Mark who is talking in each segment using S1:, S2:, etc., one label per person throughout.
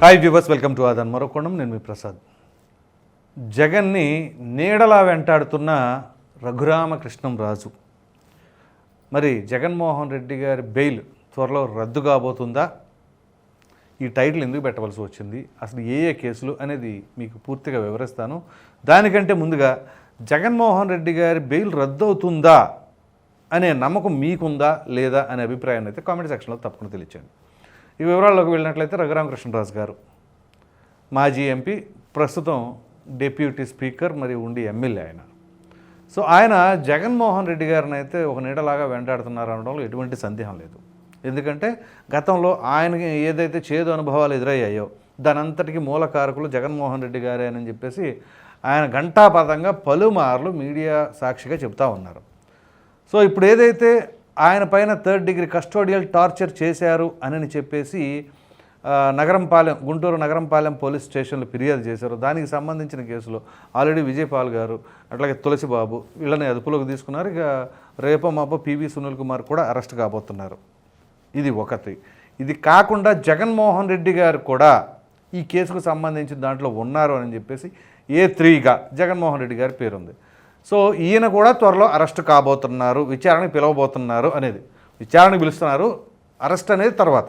S1: Hi viewers, welcome to ఆదాన్ మరోకోణం. నేను మీ ప్రసాద్. జగన్ని నీడలా వెంటాడుతున్న రఘురామకృష్ణంరాజు. మరి జగన్మోహన్ రెడ్డి గారి బెయిల్ త్వరలో రద్దు కాబోతుందా? ఈ టైటిల్ ఎందుకు పెట్టవలసి వచ్చింది, అసలు ఏ కేసులు అనేది మీకు పూర్తిగా వివరిస్తాను. దానికంటే ముందుగా జగన్మోహన్ రెడ్డి గారి బెయిల్ రద్దు అవుతుందా అనే నమ్మకం మీకుందా లేదా అనే అభిప్రాయాన్ని అయితే కామెంట్ సెక్షన్లో తప్పకుండా తెలియచేయండి. ఈ వివరాల్లోకి వెళ్ళినట్లయితే రఘురామకృష్ణంరాజు గారు మాజీ ఎంపీ, ప్రస్తుతం డిప్యూటీ స్పీకర్ మరియు ఉండి ఎమ్మెల్యే ఆయన. సో ఆయన జగన్మోహన్ రెడ్డి గారిని అయితే ఒక నీడలాగా వెంటాడుతున్నారు అనడంలో ఎటువంటి సందేహం లేదు. ఎందుకంటే గతంలో ఆయనకి ఏదైతే చేదు అనుభవాలు ఎదురయ్యాయో దానంతటికి మూల కారకులు జగన్మోహన్ రెడ్డి గారే అని చెప్పేసి ఆయన ఘంటాపథంగా పలుమార్లు మీడియా సాక్షిగా చెప్తా ఉన్నారు. సో ఇప్పుడు ఏదైతే ఆయన పైన 3rd డిగ్రీ కస్టోడియల్ టార్చర్ చేశారు అని చెప్పేసి గుంటూరు నగరంపాలెం పోలీస్ స్టేషన్లో ఫిర్యాదు చేశారు. దానికి సంబంధించిన కేసులో ఆల్రెడీ విజయపాల్ గారు, అట్లాగే తులసిబాబు వీళ్ళని అదుపులోకి తీసుకున్నారు. ఇక రేపో మాపో పివి సునీల్ కుమార్ కూడా అరెస్ట్ కాబోతున్నారు. ఇది ఒకటి. ఇది కాకుండా జగన్మోహన్ రెడ్డి గారు కూడా ఈ కేసుకు సంబంధించిన దాంట్లో ఉన్నారు అని చెప్పేసి A3గా జగన్మోహన్ రెడ్డి గారి పేరుంది. సో ఈయన కూడా త్వరలో అరెస్ట్ కాబోతున్నారు, విచారణకు పిలవబోతున్నారు అనేది. విచారణకు పిలుస్తున్నారు, అరెస్ట్ అనేది తర్వాత.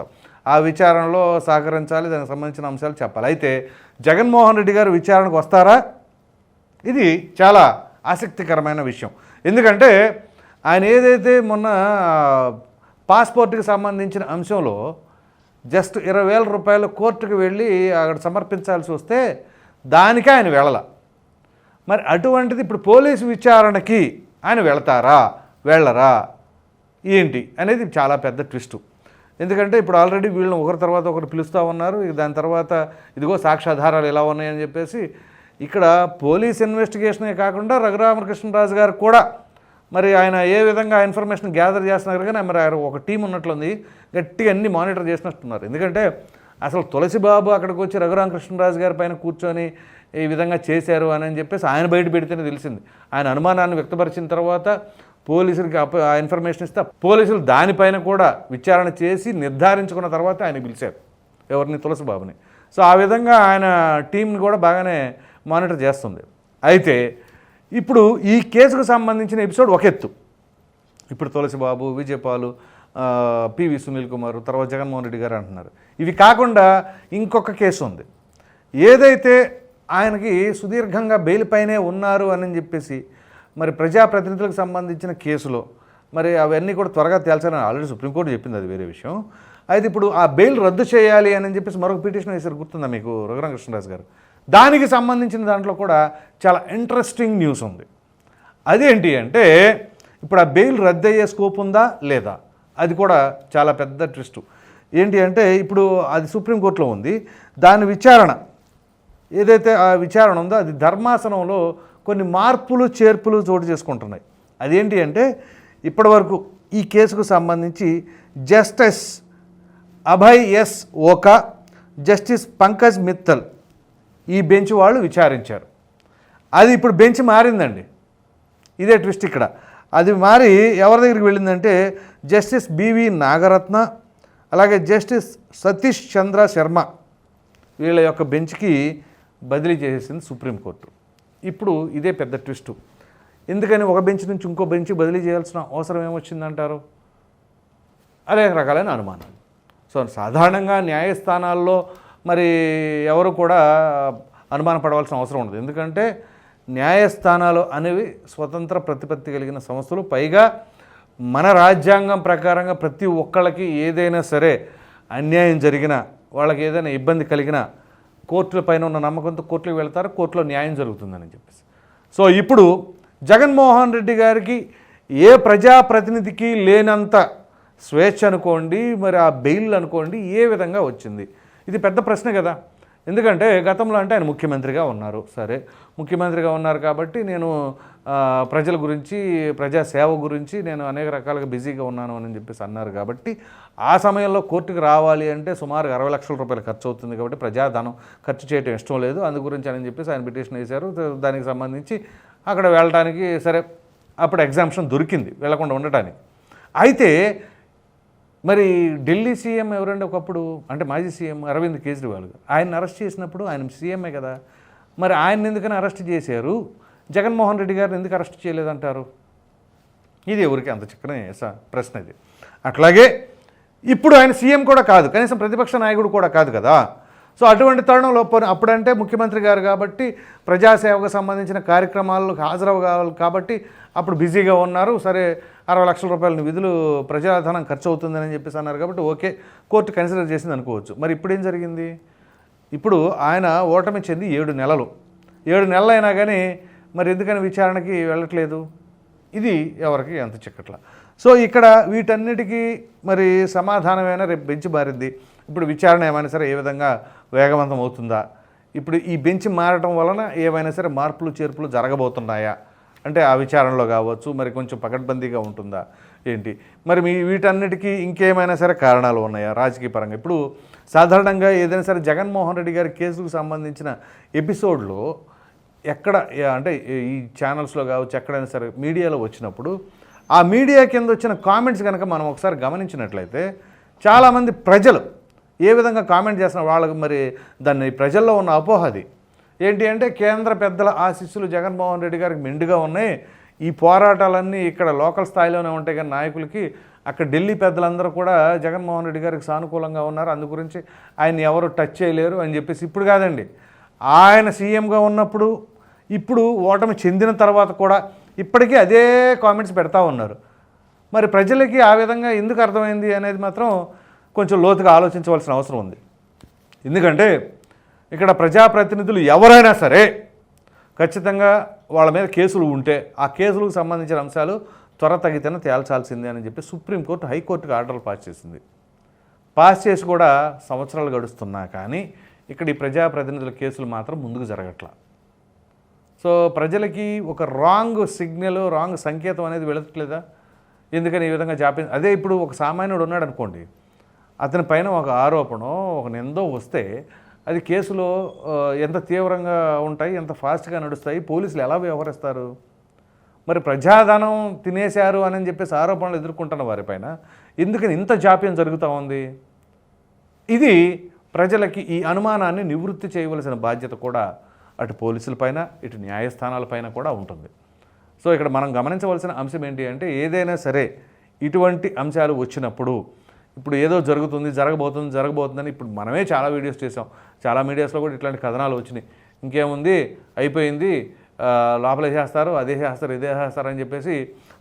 S1: ఆ విచారణలో సహకరించాలి, దానికి సంబంధించిన అంశాలు చెప్పాలి. అయితే జగన్మోహన్ రెడ్డి గారు విచారణకు వస్తారా? ఇది చాలా ఆసక్తికరమైన విషయం. ఎందుకంటే ఆయన ఏదైతే మొన్న పాస్పోర్ట్కి సంబంధించిన అంశంలో జస్ట్ 20,000 రూపాయలు కోర్టుకు వెళ్ళి అక్కడ సమర్పించాల్సి వస్తే దానికే ఆయన వెళ్ళాల. మరి అటువంటిది ఇప్పుడు పోలీసు విచారణకి ఆయన వెళతారా, వెళ్ళరా, ఏంటి అనేది చాలా పెద్ద ట్విస్టు. ఎందుకంటే ఇప్పుడు ఆల్రెడీ వీళ్ళని ఒకరి తర్వాత ఒకరు పిలుస్తూ ఉన్నారు. దాని తర్వాత ఇదిగో సాక్ష్యాధారాలు ఎలా ఉన్నాయని చెప్పేసి ఇక్కడ పోలీస్ ఇన్వెస్టిగేషనే కాకుండా రఘురామకృష్ణంరాజు గారు కూడా మరి ఆయన ఏ విధంగా ఇన్ఫర్మేషన్ గ్యాదర్ చేస్తున్నారు కానీ మరి ఆయన ఒక టీం ఉన్నట్లుంది, గట్టిగా అన్ని మానిటర్ చేసినట్టున్నారు. ఎందుకంటే అసలు తులసిబాబు అక్కడికి వచ్చి రఘురామకృష్ణంరాజు గారి పైన కూర్చొని ఈ విధంగా చేశారు అని చెప్పేసి ఆయన బయట పెడితేనే తెలిసింది. ఆయన అనుమానాన్ని వ్యక్తపరిచిన తర్వాత పోలీసులకి ఆ ఇన్ఫర్మేషన్ ఇస్తే పోలీసులు దానిపైన కూడా విచారణ చేసి నిర్ధారించుకున్న తర్వాత ఆయన పిలిచారు, ఎవరిని, తులసిబాబుని. సో ఆ విధంగా ఆయన టీంని కూడా బాగానే మానిటర్ చేస్తుంది. అయితే ఇప్పుడు ఈ కేసుకు సంబంధించిన ఎపిసోడ్ ఒక ఎత్తు. ఇప్పుడు తులసిబాబు, విజయపాలు, పివి సునీల్ కుమార్, తర్వాత జగన్మోహన్ రెడ్డి గారు అంటున్నారు. ఇవి కాకుండా ఇంకొక కేసు ఉంది. ఏదైతే ఆయనకి సుదీర్ఘంగా బెయిల్ పైనే ఉన్నారు అని చెప్పేసి మరి ప్రజాప్రతినిధులకు సంబంధించిన కేసులో మరి అవన్నీ కూడా త్వరగా తేల్చాలని ఆల్రెడీ సుప్రీంకోర్టు చెప్పింది, అది వేరే విషయం. అయితే ఇప్పుడు ఆ బెయిల్ రద్దు చేయాలి అని చెప్పేసి మరొక పిటిషన్ వేసారు, గుర్తుందా మీకు, రఘురామకృష్ణంరాజు గారు. దానికి సంబంధించిన దాంట్లో కూడా చాలా ఇంట్రెస్టింగ్ న్యూస్ ఉంది. అదేంటి అంటే ఇప్పుడు ఆ బెయిల్ రద్దు అయ్యే స్కోప్ ఉందా లేదా, అది కూడా చాలా పెద్ద ట్విస్ట్. ఏంటి అంటే ఇప్పుడు అది సుప్రీంకోర్టులో ఉంది. దాని విచారణ ఏదైతే ఆ విచారణ ఉందో అది ధర్మాసనంలో కొన్ని మార్పులు చేర్పులు చోటు చేసుకుంటున్నాయి. అదేంటి అంటే ఇప్పటి వరకు ఈ కేసుకు సంబంధించి justice Abhay S Oka, justice Pankaj Mithal ఈ బెంచ్ వాళ్ళు విచారించారు. అది ఇప్పుడు బెంచ్ మారిందండి. ఇదే ట్విస్ట్ ఇక్కడ. అది మారి ఎవరి దగ్గరికి వెళ్ళిందంటే జస్టిస్ బివి నాగరత్న, అలాగే జస్టిస్ సతీష్ చంద్ర శర్మ వీళ్ళ యొక్క బెంచ్కి బదిలీ చేసేసింది సుప్రీంకోర్టు. ఇప్పుడు ఇదే పెద్ద ట్విస్టు. ఎందుకని ఒక బెంచ్ నుంచి ఇంకో బెంచ్ బదిలీ చేయాల్సిన అవసరం ఏమొచ్చిందంటారు? అనేక రకాలైన అనుమానాలు. సో సాధారణంగా న్యాయస్థానాల్లో మరి ఎవరు కూడా అనుమాన పడవలసిన అవసరం ఉండదు. ఎందుకంటే న్యాయస్థానాలు అనేవి స్వతంత్ర ప్రతిపత్తి కలిగిన సంస్థలు. పైగా మన రాజ్యాంగం ప్రకారంగా ప్రతి ఒక్కళ్ళకి ఏదైనా సరే అన్యాయం జరిగినా, వాళ్ళకి ఏదైనా ఇబ్బంది కలిగినా కోర్టుల పైన ఉన్న నమ్మకంతో కోర్టులకు వెళ్తారు, కోర్టులో న్యాయం జరుగుతుందని చెప్పేసి. సో ఇప్పుడు జగన్మోహన్ రెడ్డి గారికి ఏ ప్రజాప్రతినిధికి లేనంత స్వేచ్ఛ అనుకోండి, మరి ఆ బెయిల్ అనుకోండి, ఏ విధంగా వచ్చింది? ఇది పెద్ద ప్రశ్న కదా. ఎందుకంటే గతంలో అంటే ఆయన ముఖ్యమంత్రిగా ఉన్నారు. సరే, ముఖ్యమంత్రిగా ఉన్నారు కాబట్టి నేను ప్రజల గురించి, ప్రజాసేవ గురించి నేను అనేక రకాలుగా బిజీగా ఉన్నాను అని చెప్పేసి అన్నారు. కాబట్టి ఆ సమయంలో కోర్టుకు రావాలి అంటే సుమారు 60 లక్షల రూపాయలు ఖర్చు అవుతుంది. కాబట్టి ప్రజాధనం ఖర్చు చేయడం ఇష్టం లేదు, అందు గురించి అని చెప్పేసి ఆయన పిటిషన్ వేశారు. దానికి సంబంధించి అక్కడ వెళ్ళడానికి సరే అప్పుడు ఎగ్జామ్షన్ దొరికింది, వెళ్లకుండా ఉండటానికి. అయితే మరి ఢిల్లీ సీఎం ఎవరండి ఒకప్పుడు, అంటే మాజీ సీఎం అరవింద్ కేజ్రీవాల్, ఆయన అరెస్ట్ చేసినప్పుడు ఆయన సీఎంఏ కదా, మరి ఆయన ఎందుకని అరెస్ట్ చేశారు, జగన్మోహన్ రెడ్డి గారిని ఎందుకు అరెస్ట్ చేయలేదంటారు? ఇది ఎవరికి అంత చిక్కని ప్రశ్న ఇది. అట్లాగే ఇప్పుడు ఆయన సీఎం కూడా కాదు, కనీసం ప్రతిపక్ష నాయకుడు కూడా కాదు కదా. సో అటువంటి తరుణంలో అప్పుడంటే ముఖ్యమంత్రి గారు కాబట్టి ప్రజాసేవకు సంబంధించిన కార్యక్రమాలకు హాజరవ్వాలి కాబట్టి అప్పుడు బిజీగా ఉన్నారు. సరే 60 లక్షల రూపాయల నిధులు ప్రజాధనం ఖర్చు అవుతుందని చెప్పేసి అన్నారు కాబట్టి ఓకే, కోర్టు కన్సిడర్ చేసింది అనుకోవచ్చు. మరి ఇప్పుడు ఏం జరిగింది? ఇప్పుడు ఆయన ఓటమి చెంది 7 నెలలు అయినా కానీ మరి ఎందుకని విచారణకి వెళ్ళట్లేదు? ఇది ఎవరికి అంత చిక్కట్ల. సో ఇక్కడ వీటన్నిటికీ మరి సమాధానమైనా రేపు బెంచ్ మారింది. ఇప్పుడు విచారణ ఏమైనా సరే ఏ విధంగా వేగవంతం అవుతుందా, ఇప్పుడు ఈ బెంచ్ మారటం వలన ఏమైనా సరే మార్పులు చేర్పులు జరగబోతున్నాయా, అంటే ఆ విచారణలో కావచ్చు మరి కొంచెం పకడ్బందీగా ఉంటుందా ఏంటి, మరి వీటన్నిటికీ ఇంకేమైనా సరే కారణాలు ఉన్నాయా రాజకీయ పరంగా? ఇప్పుడు సాధారణంగా ఏదైనా సరే జగన్మోహన్ రెడ్డి గారి కేసుకు సంబంధించిన ఎపిసోడ్లో ఎక్కడ అంటే ఈ ఛానల్స్లో కావచ్చు ఎక్కడైనా సరే మీడియాలో వచ్చినప్పుడు ఆ మీడియా కింద వచ్చిన కామెంట్స్ కనుక మనం ఒకసారి గమనించినట్లయితే చాలామంది ప్రజలు ఏ విధంగా కామెంట్ చేస్తున్న వాళ్ళకి మరి దాన్ని ప్రజల్లో ఉన్న అపోహది ఏంటి అంటే కేంద్ర పెద్దల ఆశీస్సులు జగన్మోహన్ రెడ్డి గారికి మెండుగా ఉన్నాయి, ఈ పోరాటాలన్నీ ఇక్కడ లోకల్ స్థాయిలోనే ఉంటాయి కానీ నాయకులకి అక్కడ ఢిల్లీ పెద్దలందరూ కూడా జగన్మోహన్ రెడ్డి గారికి సానుకూలంగా ఉన్నారు, అందు గురించి ఆయన్ని ఎవరు టచ్ చేయలేరు అని చెప్పేసి. ఇప్పుడు కాదండి, ఆయన సీఎంగా ఉన్నప్పుడు ఇప్పుడు ఓటమి చెందిన తర్వాత కూడా ఇప్పటికీ అదే కామెంట్స్ పెడతా ఉన్నారు. మరి ప్రజలకి ఆ విధంగా ఎందుకు అర్థమైంది అనేది మాత్రం కొంచెం లోతుగా ఆలోచించవలసిన అవసరం ఉంది. ఎందుకంటే ఇక్కడ ప్రజాప్రతినిధులు ఎవరైనా సరే ఖచ్చితంగా వాళ్ళ మీద కేసులు ఉంటే ఆ కేసులకు సంబంధించిన అంశాలు త్వరతగితేనే తేల్చాల్సిందే అని చెప్పి సుప్రీంకోర్టు హైకోర్టుకి ఆర్డర్లు పాస్ చేసి కూడా సంవత్సరాలు గడుస్తున్నా కానీ ఇక్కడ ఈ ప్రజాప్రతినిధుల కేసులు మాత్రం ముందుకు జరగట్లా. సో ప్రజలకి ఒక రాంగ్ సిగ్నల్, రాంగ్ సంకేతం అనేది వెళుతలేదా? ఎందుకని ఈ విధంగా జాప్యం? అదే ఇప్పుడు ఒక సామాన్యుడు ఉన్నాడు అనుకోండి, అతని పైన ఒక ఆరోపణ, ఒక నిందో వస్తే అది కేసులో ఎంత తీవ్రంగా ఉంటాయి, ఎంత ఫాస్ట్గా నడుస్తాయి, పోలీసులు ఎలా వ్యవహరిస్తారు? మరి ప్రజాధనం తినేశారు అని చెప్పేసి ఆరోపణలు ఎదుర్కొంటున్న వారిపైన ఎందుకని ఇంత జాప్యం జరుగుతూ ఉంది? ఇది ప్రజలకి ఈ అనుమానాన్ని నివృత్తి చేయవలసిన బాధ్యత కూడా అటు పోలీసులపైన ఇటు న్యాయస్థానాలపైన కూడా ఉంటుంది. సో ఇక్కడ మనం గమనించవలసిన అంశం ఏంటి అంటే ఏదైనా సరే ఇటువంటి అంశాలు వచ్చినప్పుడు ఇప్పుడు ఏదో జరగబోతుందని ఇప్పుడు మనమే చాలా వీడియోస్ చేసాం, చాలా మీడియాస్లో కూడా ఇట్లాంటి కథనాలు వచ్చినాయి. ఇంకేముంది, అయిపోయింది, లోపల చేస్తారు, అదే చేస్తారు, ఇదే చేస్తారు అని చెప్పేసి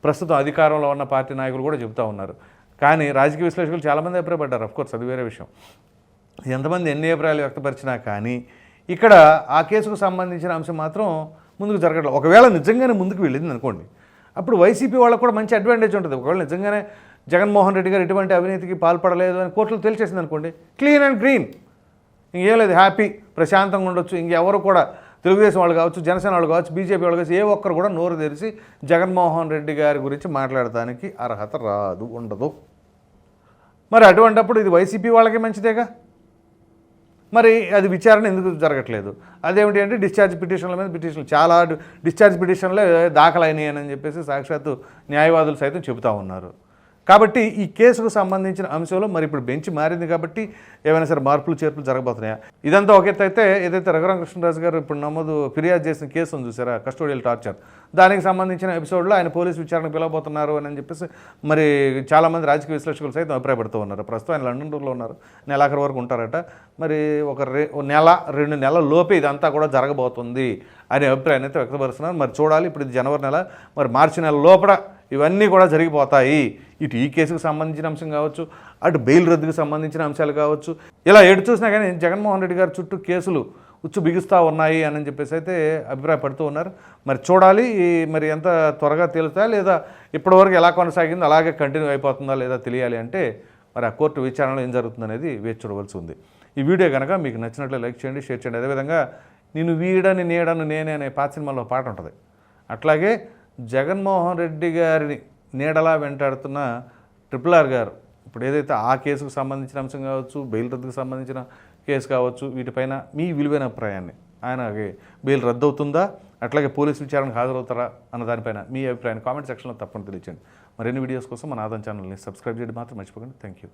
S1: ప్రస్తుతం అధికారంలో ఉన్న పార్టీ నాయకులు కూడా చెబుతూ ఉన్నారు. కానీ రాజకీయ విశ్లేషకులు చాలామంది అభిప్రాయపడ్డారు. అఫ్కోర్స్ అది వేరే విషయం. ఎంతమంది ఎన్ని అభిప్రాయాలు వ్యక్తపరిచినా కానీ ఇక్కడ ఆ కేసుకు సంబంధించిన అంశం మాత్రం ముందుకు జరగట్లేదు. ఒకవేళ నిజంగానే ముందుకు వెళ్ళింది అనుకోండి, అప్పుడు వైసీపీ వాళ్ళకు కూడా మంచి అడ్వాంటేజ్ ఉంటుంది. ఒకవేళ నిజంగానే జగన్మోహన్ రెడ్డి గారు ఎటువంటి అవినీతికి పాల్పడలేదు అని కోర్టులు తేల్చేసింది అనుకోండి, క్లీన్ అండ్ గ్రీన్, ఇంకేం లేదు, హ్యాపీ, ప్రశాంతంగా ఉండొచ్చు. ఇంకెవరు కూడా తెలుగుదేశం వాళ్ళు కావచ్చు, జనసేన వాళ్ళు కావచ్చు, బీజేపీ వాళ్ళు కావచ్చు, ఏ ఒక్కరు కూడా నోరు తెరిచి జగన్మోహన్ రెడ్డి గారి గురించి మాట్లాడటానికి అర్హత ఉండదు. మరి అటువంటప్పుడు ఇది వైసీపీ వాళ్ళకి మంచిదేగా. మరి అది విచారణ ఎందుకు జరగట్లేదు? అదేమిటి అంటే డిశ్చార్జ్ పిటిషన్ల మీద పిటిషన్లు, చాలా డిశ్చార్జ్ పిటిషన్లే దాఖలైనాయి అని చెప్పేసి సాక్షాత్తు న్యాయవాదులు సైతం చెబుతూ ఉన్నారు. కాబట్టి ఈ కేసుకు సంబంధించిన అంశంలో మరి ఇప్పుడు బెంచ్ మారింది కాబట్టి ఏమైనా సరే మార్పులు చేర్పులు జరగబోతున్నాయా? ఇదంతా ఒక ఎత్తు అయితే ఏదైతే రఘురామకృష్ణరాజు గారు ఇప్పుడు ఫిర్యాదు చేసిన కేసు ఉంది చూసారా, కస్టోడియల్ టార్చర్, దానికి సంబంధించిన ఎపిసోడ్లో ఆయన పోలీసు విచారణకు పిలవబోతున్నారు అని చెప్పేసి మరి చాలామంది రాజకీయ విశ్లేషకులు సైతం అభిప్రాయపడుతూ ఉన్నారు. ప్రస్తుతం ఆయన లండన్లో ఉన్నారు, నెలాఖరు వరకు ఉంటారట. మరి ఒక 1-2 నెలల లోపే ఇదంతా కూడా జరగబోతుంది అనే అభిప్రాయాన్ని అయితే వ్యక్తపరుస్తున్నారు. మరి చూడాలి, ఇప్పుడు ఇది జనవరి నెల, మరి మార్చి నెల లోపల ఇవన్నీ కూడా జరిగిపోతాయి. ఇటు ఈ కేసుకు సంబంధించిన అంశం కావచ్చు, అటు బెయిల్ రద్దుకు సంబంధించిన అంశాలు కావచ్చు, ఇలా ఎటు చూసినా కానీ జగన్మోహన్ రెడ్డి గారి చుట్టూ కేసులు ఉచ్చు బిగుస్తూ ఉన్నాయి అని చెప్పేసి అయితే అభిప్రాయపడుతూ ఉన్నారు. మరి చూడాలి, మరి ఎంత త్వరగా తేలుతాయా లేదా ఇప్పటివరకు ఎలా కొనసాగిందో అలాగే కంటిన్యూ అయిపోతుందా లేదా తెలియాలి అంటే మరి ఆ కోర్టు విచారణలో ఏం జరుగుతుందనేది వేచి చూడవలసి ఉంది. ఈ వీడియో కనుక మీకు నచ్చినట్లే లైక్ చేయండి, షేర్ చేయండి. అదేవిధంగా నేను వీడని నీడను నేనే అనే పాత సినిమాలో పాట ఉంటుంది, అట్లాగే జగన్మోహన్ రెడ్డి గారిని నీడలా వెంటాడుతున్న RRR గారు ఇప్పుడు ఏదైతే ఆ కేసుకు సంబంధించిన అంశం కావచ్చు, బెయిల్ రద్దుకు సంబంధించిన కేసు కావచ్చు, వీటిపైన మీ విలువైన అభిప్రాయాన్ని, ఆయన బెయిల్ రద్దు అవుతుందా, అట్లాగే పోలీసు విచారణకు హాజరవుతారా అన్న దానిపైన మీ అభిప్రాయాన్ని కామెంట్ సెక్షన్లో తప్పకుండా తెలియచేయండి. మరిన్ని వీడియోస్ కోసం మన ఆదాన్ ఛానల్ని సబ్స్క్రైబ్ చేయడం మాత్రం మర్చిపోకండి. Thank you.